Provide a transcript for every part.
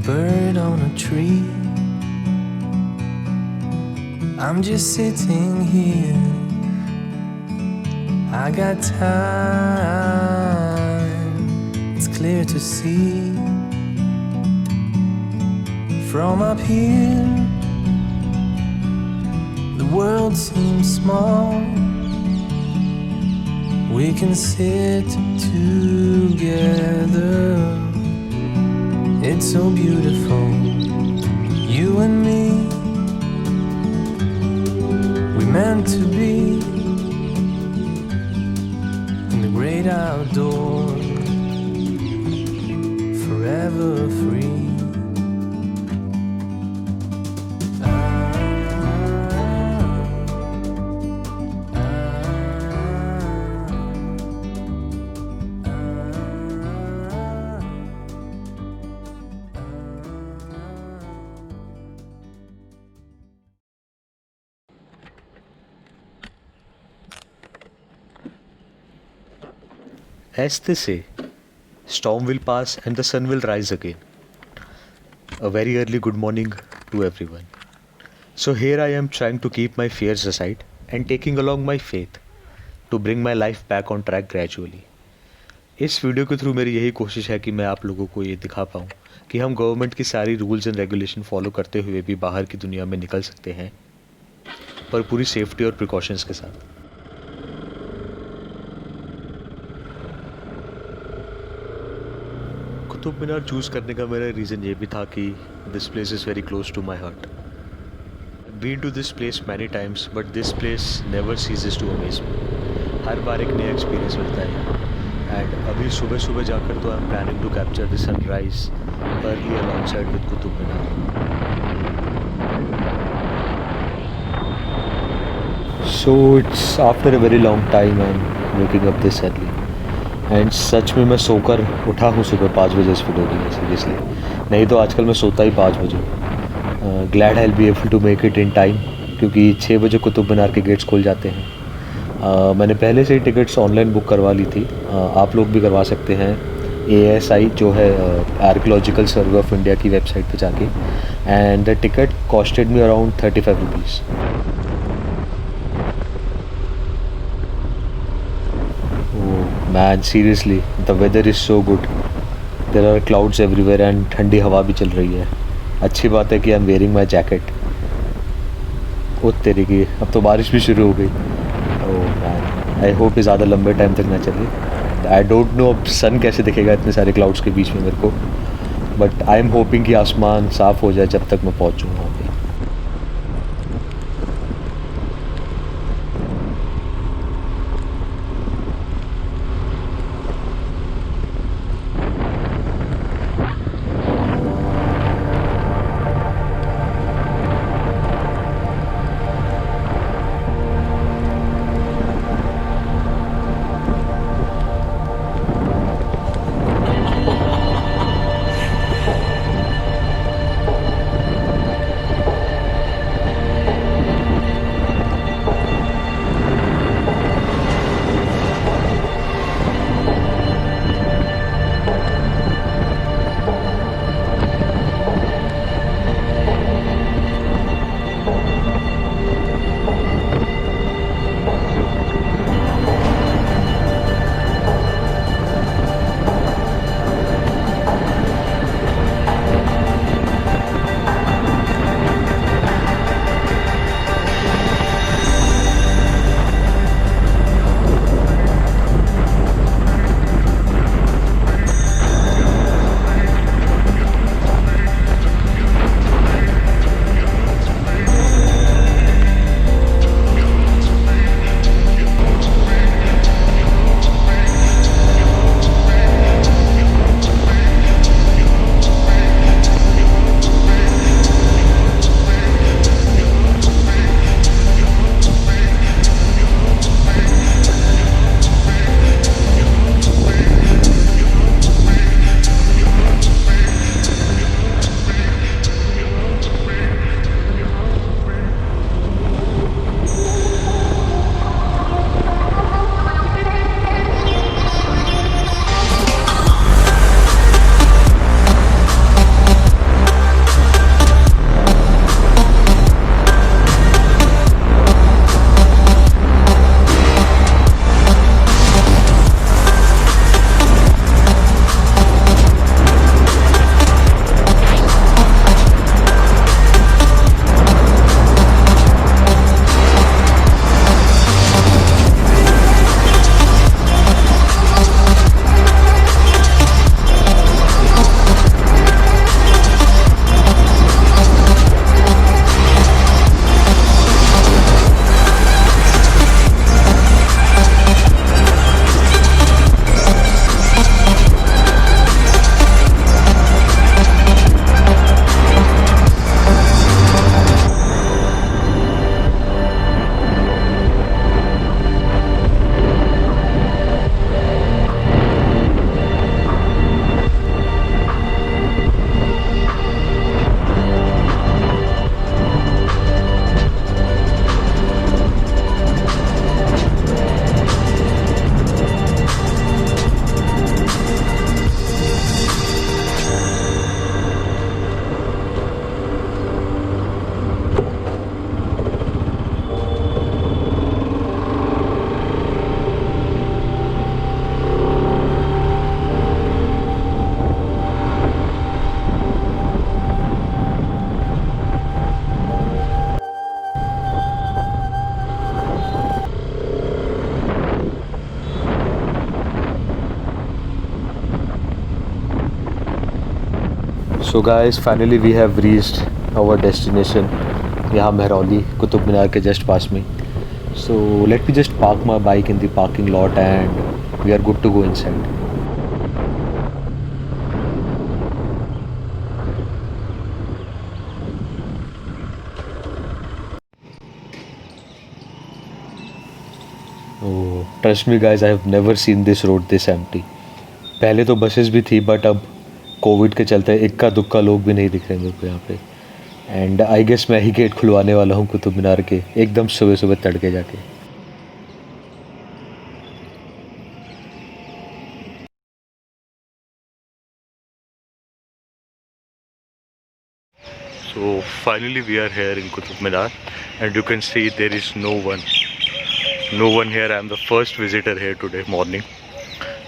bird on a tree. I'm just sitting here. I got time, it's clear to see. From up here, the world seems small. We can sit together. It's so beautiful, you and me. We meant to be in the great outdoors, forever free. As they say, storm will pass and the sun will rise again. A very early good morning to everyone. So here I am trying to keep my fears aside and taking along my faith to bring my life back on track gradually. इस video के through मेरी यही कोशिश है कि मैं आप लोगों को ये दिखा पाऊँ कि हम गवर्नमेंट की सारी रूल्स एंड रेगुलेशन फॉलो करते हुए भी बाहर की दुनिया में निकल सकते हैं, पर पूरी सेफ्टी और प्रिकॉशंस के साथ। कुतुब मीनार चूज़ करने का मेरा रीज़न ये भी था कि this place is very close to my heart. Been to this place many times but this place never ceases to amaze me. हर बार एक नया एक्सपीरियंस मिलता है। एंड अभी सुबह सुबह जाकर तो I am planning to capture the sunrise early alongside with Qutub Minar. So it's after a very long time I am waking up this early. And सच में मैं सोकर उठा हूँ सुबह 5 बजे इस वीडियो के लिए, सीरियसली। नहीं तो आजकल मैं सोता ही 5 बजे। Glad I will be able to make it in time, क्योंकि 6 बजे कुतुब मीनार के गेट्स खुल जाते हैं। मैंने पहले से ही टिकट्स ऑनलाइन बुक करवा ली थी। आप लोग भी करवा सकते हैं ASI जो है आर्कियोलॉजिकल सर्वे ऑफ इंडिया की वेबसाइट पे जाके। And the ticket costed me around 35 rupees. Man, seriously, the weather is so good. There are clouds everywhere and ठंडी हवा भी चल रही है। अच्छी बात है कि I am wearing my jacket. ओ तेरी की, अब तो बारिश भी शुरू हो गई। ओह मैन, आई होप ये ज़्यादा लंबे टाइम तक ना चले। आई डोंट नो अब सन कैसे दिखेगा इतने सारे क्लाउड्स के बीच में मेरे को, बट आई एम होपिंग कि आसमान साफ़ हो जाए जब तक मैं पहुँचूँ वहाँ पे। So guys, finally we have reached our destination. यहाँ महरौली कुतुब मीनार के जस्ट पास में. So let me just park my bike in the parking lot and we are good to go inside. Oh, trust me guys, I have never seen this road this empty. पहले तो buses भी थी but अब Covid के चलते इक्का दुक्का लोग भी नहीं दिख रहे मेरे को यहाँ पे. एंड आई गेस मैं ही गेट खुलवाने वाला हूँ कुतुब मीनार के एकदम सुबह सुबह तड़के जाके. So finally we are here in Qutub Minar and you can see there is no one here. I am the first visitor here today morning,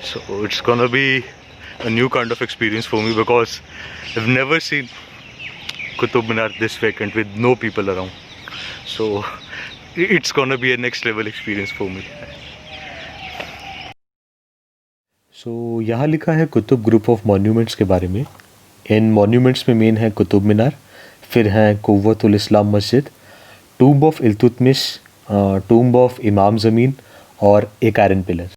so it's gonna be a new kind of experience for me because I've never seen Qutub Minar this vacant with no people around, so it's gonna be a next level experience for me. So यहाँ लिखा है Qutub group of monuments के बारे में. इन monuments में main है कुतुब मीनार, फिर है कुव्वतुल इस्लाम मस्जिद, tomb of Iltutmish, tomb of इमाम ज़मीन और एक आयरन पिलर.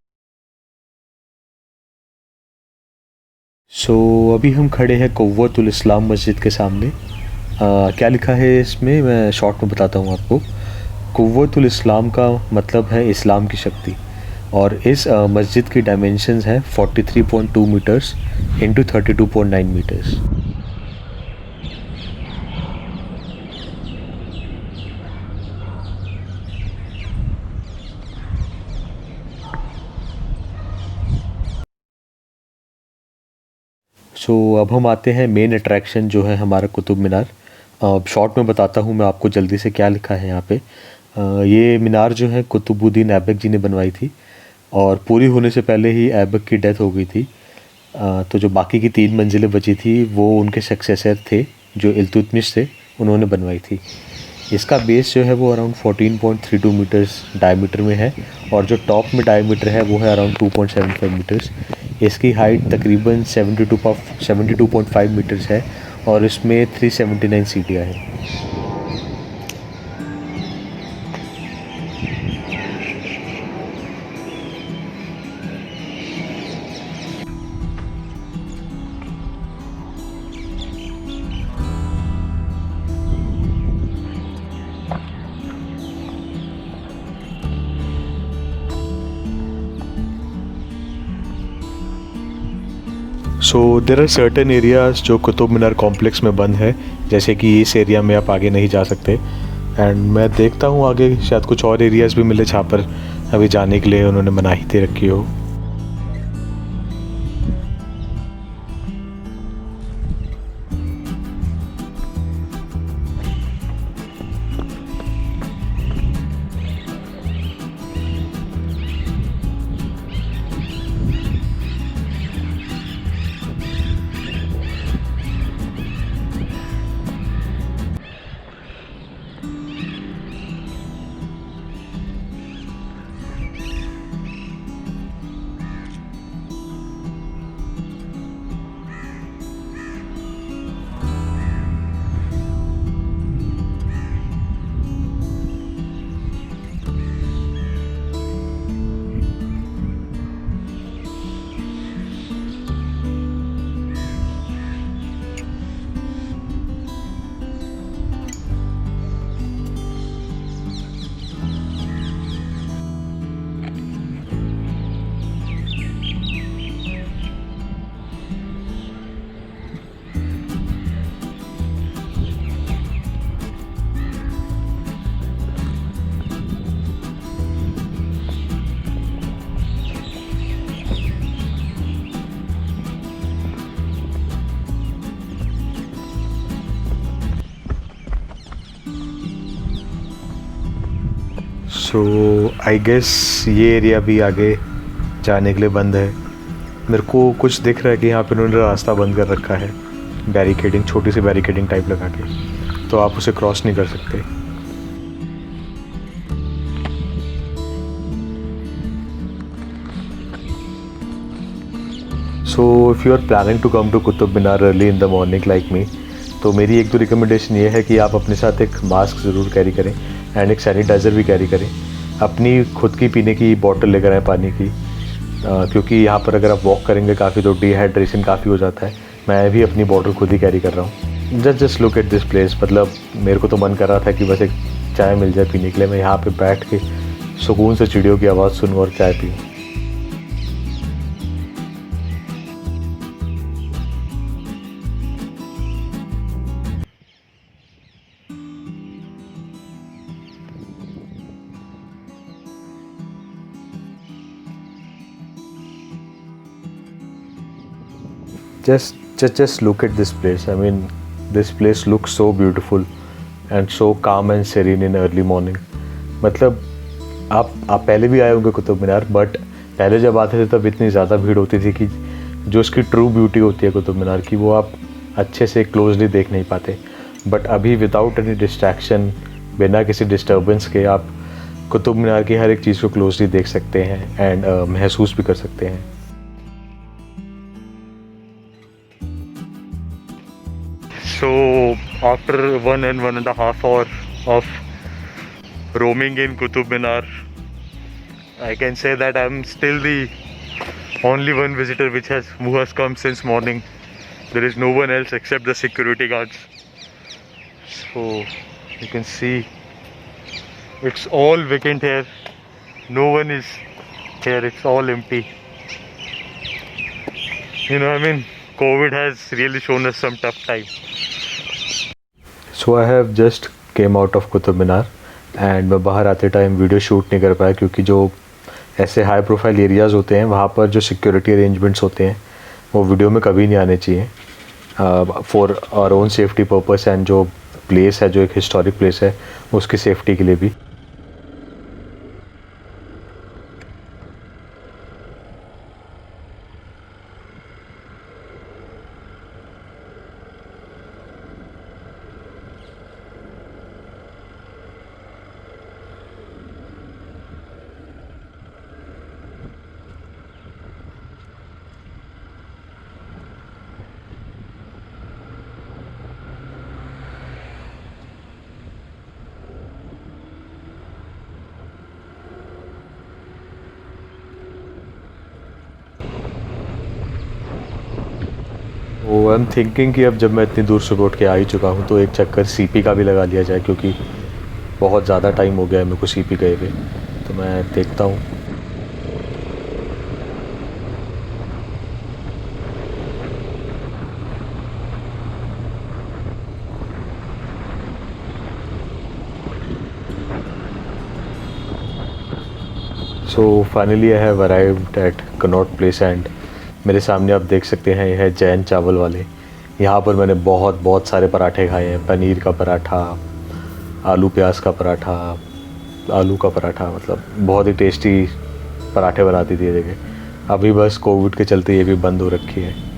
सो अभी हम खड़े हैं कुव्वतुल इस्लाम मस्जिद के सामने. क्या लिखा है इसमें मैं शॉर्ट में बताता हूँ आपको. कुव्वतुल इस्लाम का मतलब है इस्लाम की शक्ति और इस मस्जिद की डायमेंशंस है 43.2 मीटर्स इंटू 32.9 मीटर्स. सो अब हम आते हैं मेन अट्रैक्शन जो है हमारा कुतुब मीनार. शॉर्ट में बताता हूँ मैं आपको जल्दी से क्या लिखा है यहाँ पे. ये मीनार जो है कुतुबुद्दीन ऐबक जी ने बनवाई थी और पूरी होने से पहले ही ऐबक की डेथ हो गई थी. तो जो बाकी की 3 मंजिलें बची थी वो उनके सक्सेसर थे जो इल्तुतमिश थे, उन्होंने बनवाई थी. इसका बेस जो है वो अराउंड 14.32 मीटर्स डायमीटर में है और जो टॉप में डायमीटर है वो है अराउंड 2.75 मीटर्स. इसकी हाइट तकरीबन 72.5 मीटर्स है और इसमें 379 सीटियाँ हैं. सो देर आर सर्टेन एरियाज़ जो कुतुब मीनार कॉम्प्लेक्स में बंद है, जैसे कि इस एरिया में आप आगे नहीं जा सकते. एंड मैं देखता हूँ आगे शायद कुछ और एरियाज़ भी मिले जहाँ पर अभी जाने के लिए उन्होंने मनाही दे रखी हो. सो आई गेस ये एरिया भी आगे जाने के लिए बंद है. मेरे को कुछ दिख रहा है कि यहाँ पे उन्होंने रास्ता बंद कर रखा है, बैरिकेडिंग, छोटी सी बैरिकेडिंग टाइप लगा के, तो आप उसे क्रॉस नहीं कर सकते. So if you are planning to come to Qutub Minar early in the morning like me, तो मेरी एक दो रिकमेंडेशन ये है कि आप अपने साथ एक मास्क ज़रूर कैरी करें एंड एक सैनिटाइज़र भी कैरी करें। अपनी खुद की पीने की बॉटल लेकर आएँ पानी की, क्योंकि यहाँ पर अगर आप वॉक करेंगे काफ़ी तो डिहाइड्रेशन काफ़ी हो जाता है। मैं भी अपनी बॉटल खुद ही कैरी कर रहा हूँ। Just look at this place, मतलब मेरे को तो मन कर रहा था कि बस एक चाय मिल जाए पीने के लिए, मैं यहाँ पे बैठ के सुकून से चिड़ियों की आवाज़ सुनूँ और चाय पीऊँ। Just look at this place. I mean, this place looks so beautiful and so calm and serene in early morning. मतलब आप पहले भी आए होंगे कुतुब मीनार, बट पहले जब आते थे तब इतनी ज़्यादा भीड़ होती थी कि जो इसकी ट्रू ब्यूटी होती है कुतुब मीनार की, वो आप अच्छे से क्लोजली देख नहीं पाते। बट अभी विदाउट एनी डिस्ट्रैक्शन, बिना किसी डिस्टर्बेंस के, आप कुतुब मीनार की हर एक चीज़ को क्लोजली देख सकते हैं एंड महसूस भी कर सकते हैं। So after 1.5 hours of roaming in Qutub Minar, I can say that I'm still the only one visitor who has come since morning. There is no one else except the security guards. So you can see it's all vacant here. No one is here. It's all empty. I mean, COVID has really shown us some tough time. So I have just came out of Qutub Minar and मैं बाहर आते time video shoot नहीं कर पाया, क्योंकि जो ऐसे high profile areas होते हैं वहाँ पर जो सिक्योरिटी अरेंजमेंट्स होते हैं वो वीडियो में कभी नहीं आने चाहिए, for our own safety purpose and जो प्लेस है, जो एक हिस्टोरिक प्लेस है, उसकी सेफ्टी के लिए भी। वो आई एम थिंकिंग कि अब जब मैं इतनी दूर सुबह उठ के आ ही चुका हूँ तो एक चक्कर सीपी का भी लगा लिया जाए, क्योंकि बहुत ज़्यादा टाइम हो गया है मेरे को सीपी गए हुए। तो मैं देखता हूँ। So finally I have arrived at Connaught place and मेरे सामने आप देख सकते हैं, यह है जैन चावल वाले। यहाँ पर मैंने बहुत सारे पराठे खाए हैं। पनीर का पराठा, आलू प्याज का पराठा, आलू का पराठा, मतलब बहुत ही टेस्टी पराठे बनाती थी ये जगह। अभी बस कोविड के चलते ये भी बंद हो रखी है।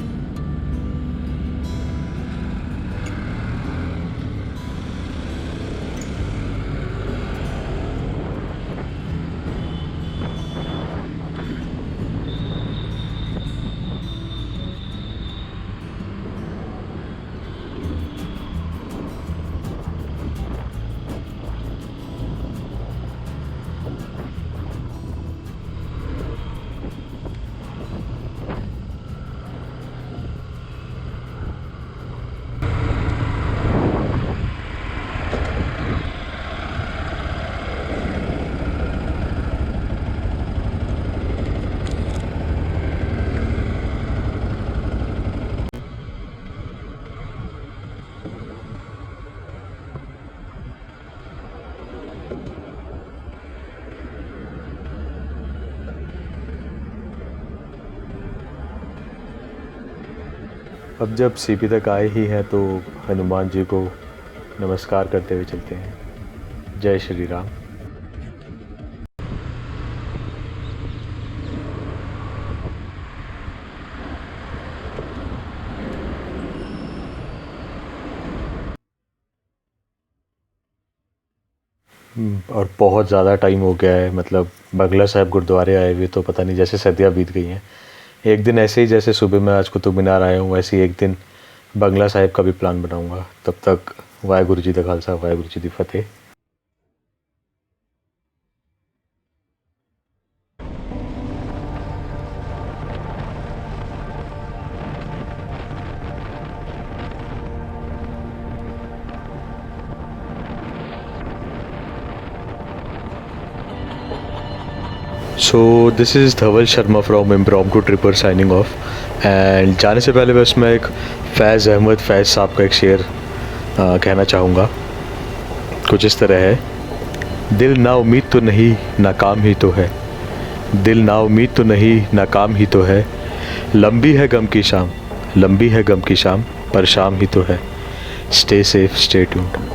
अब जब सीपी तक आए ही हैं तो हनुमान जी को नमस्कार करते हुए चलते हैं। जय श्री राम। और बहुत ज़्यादा टाइम हो गया है, मतलब बगला साहिब गुरुद्वारे आए हुए तो पता नहीं जैसे सदियाँ बीत गई हैं। एक दिन ऐसे ही जैसे सुबह मैं आज कुतुब मीनार आया हूँ, वैसे ही एक दिन बंगला साहिब का भी प्लान बनाऊंगा। तब तक वाहेगुरु जी दा खालसा, वाहेगुरु जी दी फतेह। So this is Dhaval Sharma from impromptu tripper signing off. And जाने से पहले बस मैं एक फैज़ अहमद फैज़ साहब का एक शेर कहना चाहूँगा। कुछ इस तरह है, दिल ना उम्मीद तो नहीं नाकाम ही तो है, दिल ना उम्मीद तो नहीं नाकाम ही तो है, लंबी है गम की शाम, लंबी है गम की शाम, पर शाम ही तो है। Stay safe, stay tuned.